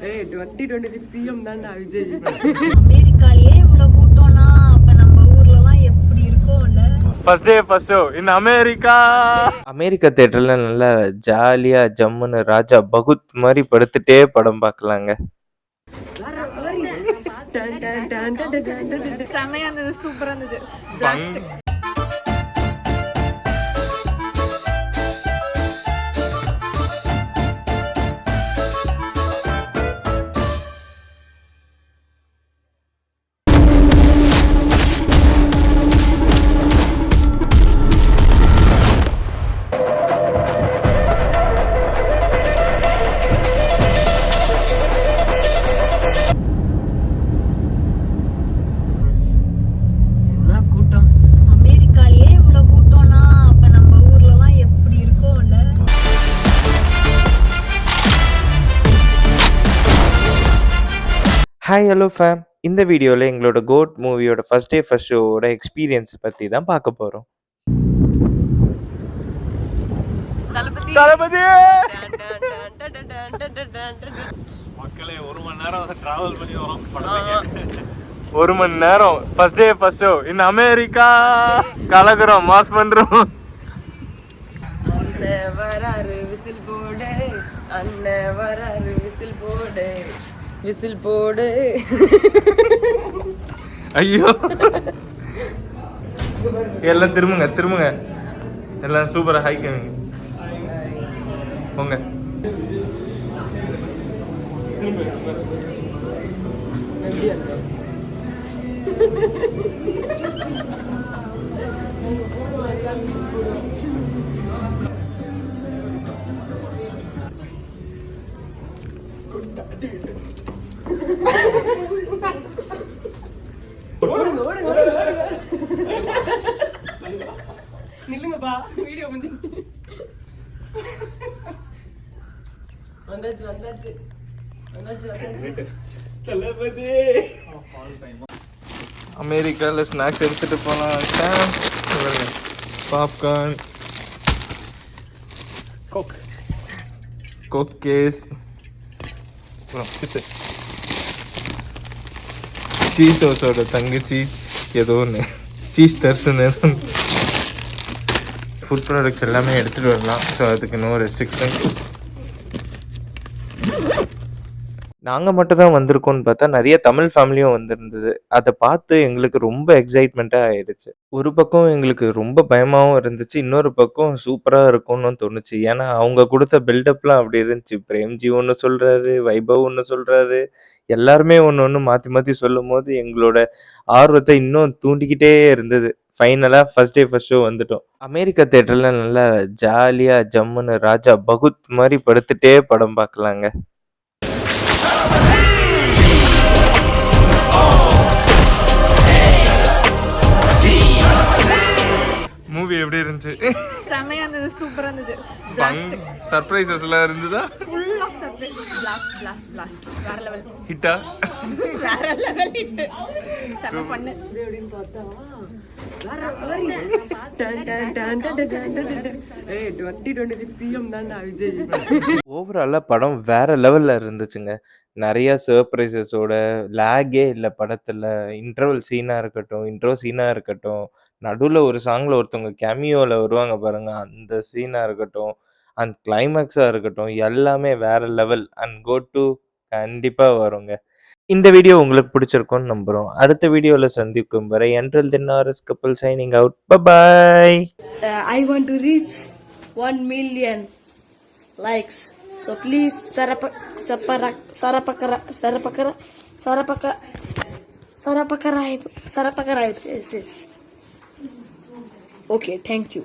ஏய் 2026 சிஎம் தான்டா விஜய். அமெரிக்காலயே இவ்வளவு கூட்டம்னா அப்ப நம்ம ஊர்லலாம் எப்படி இருக்கும்ல? First day first show in America. America தியேட்டர்ல நல்லா ஜாலியா ஜம்முன்னு ராஜா பகுத் மாதிரி படுத்துட்டே படம் பார்க்கலாங்க. செமையா இருந்தது, சூப்பரா இருந்தது. ஹாய் ஹலோ ஃபேம், இந்த வீடியோவில் எங்களோட கோட் மூவியோட ஃபர்ஸ்ட் டே ஃபர்ஸ்ட் ஷோவோட எக்ஸ்பீரியன்ஸ் பற்றி தான் பார்க்க போகிறோம். தளபதி மக்களே 1 மணி நேரம் டிராவல் பண்ணி வரோம் படத்துக்கு. 1 மணி நேரம் first day first show in America. கலக்குறோம், மாஸ் பண்ணுறோம். அண்ணன் வராரு விசில் போடு, அண்ணன் வராரு விசில் போடு, விசில் போடு. ஐயோ, எல்லாம் திரும்புங்க திரும்புங்க, எல்லாம் சூப்பரா ஹைக் போங்க. நில்லுங்கப்பா, வீடியோ முடிஞ்சு. வந்தாச்சு வந்தாச்சு வந்தாச்சு வந்தாச்சு. தளபதி அமெரிக்காவில் ஸ்நாக்ஸ் எடுத்துட்டு போகலாம். பாப்கார்ன், கோக் கேஸ், சீஸ் தோசோட தங்கச்சி ஏதோ ஒன்று சீஸ் தர்ஸ்ன்னு ஃபுட் ப்ராடக்ட்ஸ் எல்லாமே எடுத்துகிட்டு வரலாம். ஸோ அதுக்கு நோ ரெஸ்ட்ரிக்ஷன்ஸ். நாங்கள் மட்டும் தான் வந்திருக்கோம்னு பார்த்தா நிறைய தமிழ் ஃபேமிலியும் வந்திருந்தது. அதை பார்த்து எங்களுக்கு ரொம்ப எக்ஸைட்மெண்ட்டாக ஆயிடுச்சு. ஒரு பக்கம் எங்களுக்கு ரொம்ப பயமாகவும் இருந்துச்சு, இன்னொரு பக்கம் சூப்பராக இருக்கும்னு தோணுச்சு. ஏன்னா அவங்க கொடுத்த பில்டப்லாம் அப்படி இருந்துச்சு. பிரேம்ஜி ஒன்று சொல்கிறாரு, வைபவ் ஒன்று சொல்கிறாரு, எல்லாருமே ஒன்று ஒன்று மாற்றி மாற்றி சொல்லும் போது எங்களோட ஆர்வத்தை இன்னும் தூண்டிக்கிட்டே இருந்தது. ஃபைனலாக ஃபர்ஸ்ட் டே ஃபர்ஸ்ட் ஷோ வந்துட்டோம். அமெரிக்கா தியேட்டரில் நல்லா ஜாலியாக ஜம்முன்னு ராஜா பகுத் மாதிரி படுத்துட்டே படம் பார்க்கலாங்க. மூவி எப்படி இருந்துச்சு? செமையா இருந்தது, சூப்பரா இருந்தது. சர்ப்ரைசஸ் எல்லாம் இருந்ததா? Full of surprise. பிளாஸ்ட் வேற லெவல் ஹிட்டா? வேற லெவல் ஹிட். செம பண்ணு. அப்படின்னு பார்த்தா வேற சாரி. ஏய் 2026 சிஎம் தான்டா விஜய். ஓவராலாக படம் வேற லெவலில் இருந்துச்சுங்க. நிறைய சர்ப்ரைசஸோட, லேகே இல்லை படத்தில். இன்டர்வல் சீனாக இருக்கட்டும், இன்ட்ரோ சீனாக இருக்கட்டும், நடுவில் ஒரு சாங்கில் ஒருத்தவங்க கேமியோவில் வருவாங்க பாருங்க, அந்த சீனாக இருக்கட்டும், அந்த கிளைமேக்ஸாக இருக்கட்டும், எல்லாமே வேற லெவல். அண்ட் கோ டு கண்டிப்பாக வருங்க. இந்த வீடியோ உங்களுக்கு பிடிச்சிருக்கும்னு நம்புகிறோம். அடுத்த வீடியோவில் சந்திக்கும் வரை until then RS couple signing out. Bye-bye. I want to reach 1 million likes. So please subscribe. Okay, thank you.